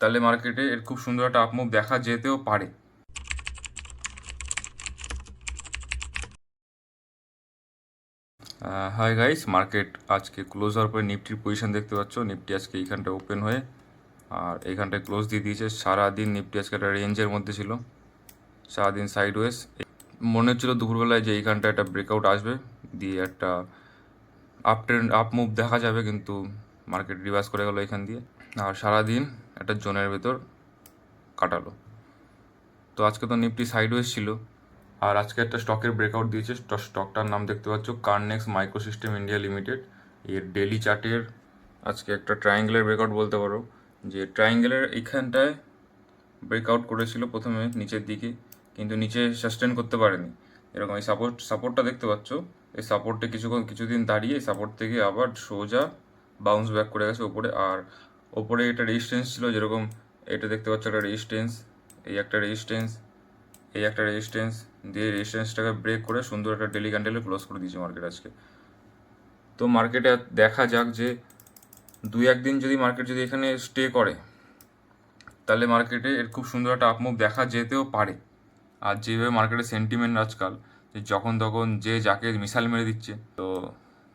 তাহলে মার্কেটে এর খুব সুন্দর একটা আপ মুভ দেখা যেতেও পারে। হাই গাইস, মার্কেট আজকে ক্লোজ হওয়ার পরে নিফটির পজিশন দেখতে পাচ্ছ। নিফটি আজকে এইখানটা ওপেন হয়ে আর এইখানটায় ক্লোজ দিয়ে দিয়েছে। সারাদিন নিফটি আজকে একটা রেঞ্জের মধ্যে ছিল, সারাদিন সাইডওয়েজ। মনে হচ্ছিল দুপুরবেলায় যে এইখানটা একটা ব্রেকআউট আসবে, দিয়ে একটা আপ ট্রেন্ড আপ মুভ দেখা যাবে, কিন্তু মার্কেট রিভার্স করে গেলো এখান দিয়ে আর সারাদিন একটা জোনের ভেতর কাটালো। তো আজকে তো নিফটি সাইডওয়েজ ছিল আর আজকে একটা স্টকের ব্রেকআউট দিয়েছে। স্টকটার নাম দেখতে পাচ্ছ কার্নেক্স মাইক্রোসিস্টেম ইন্ডিয়া লিমিটেড। এর ডেলি চার্টের আজকে একটা ট্রায়াঙ্গেলের ব্রেকআউট বলতে পারো, যে ট্রায়াঙ্গেলের এইখানটায় ব্রেকআউট করেছিল প্রথমে নিচের দিকে, কিন্তু নিচে সাস্টেন করতে পারেনি। এরকম এই সাপোর্টটা দেখতে পাচ্ছ, এই সাপোর্টে কিছুদিন দাঁড়িয়ে সাপোর্ট থেকে আবার সোজা বাউন্স ব্যাক করে গেছে ওপরে। আর ওপরে এটা রেজিস্ট্যান্স ছিল, যেরকম এটা দেখতে পাচ্ছ একটা রেজিস্ট্যান্স, এই একটা রেজিস্ট্যান্স, এই একটা রেজিস্ট্যান্স, দিয়ে রেজিস্ট্যান্সটাকে ব্রেক করে সুন্দর একটা ডেলি ক্যান্ডেলে ক্লোজ করে দিয়েছে মার্কেট আজকে। তো মার্কেটে দেখা যাক যে 2-1 দিন যদি মার্কেট যদি এখানে স্টে করে, তাহলে মার্কেটে এর খুব সুন্দর একটা আপ মুভ দেখা যেতেও পারে। আর যেভাবে মার্কেটের সেন্টিমেন্ট আজকাল, যে যখন তখন যে যাকে মিসাইল মেরে দিচ্ছে, তো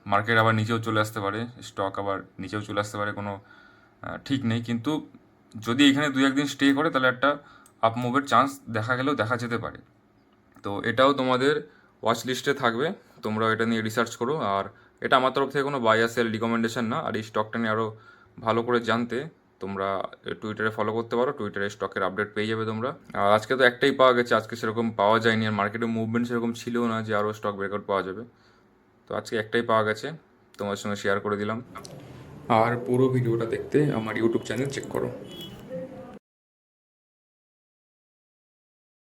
মার্কেট আবার নিচেও চলে আসতে পারে, স্টক আবার নিচেও চলে আসতে পারে, কোনো ঠিক নেই। কিন্তু যদি এখানে 2-1 দিন স্টে করে, তাহলে একটা আপ মুভের চান্স দেখা গেলেও দেখা যেতে পারে। তো এটাও তোমাদের ওয়াচ লিস্টে থাকবে, তোমরা এটা নিয়ে রিসার্চ করো। আর এটা আমার তরফ থেকে কোনো বাই আর সেল রিকমেন্ডেশন না। আর এই স্টকটা নিয়ে আরও ভালো করে জানতে তোমরা টুইটারে ফলো করতে পারো, টুইটারে স্টকের আপডেট পেয়ে যাবে তোমরা। আর আজকে তো একটাই পাওয়া গেছে, আজকে সেরকম পাওয়া যায়নি, আর মার্কেটে মুভমেন্ট সেরকম ছিল না যে আরও স্টক ব্রেকআউট পাওয়া যাবে। তো আজকে একটাই পাওয়া গেছে, তোমার সঙ্গে শেয়ার করে দিলাম। আর পুরো ভিডিওটা দেখতে আমার ইউটিউব চ্যানেল চেক করো।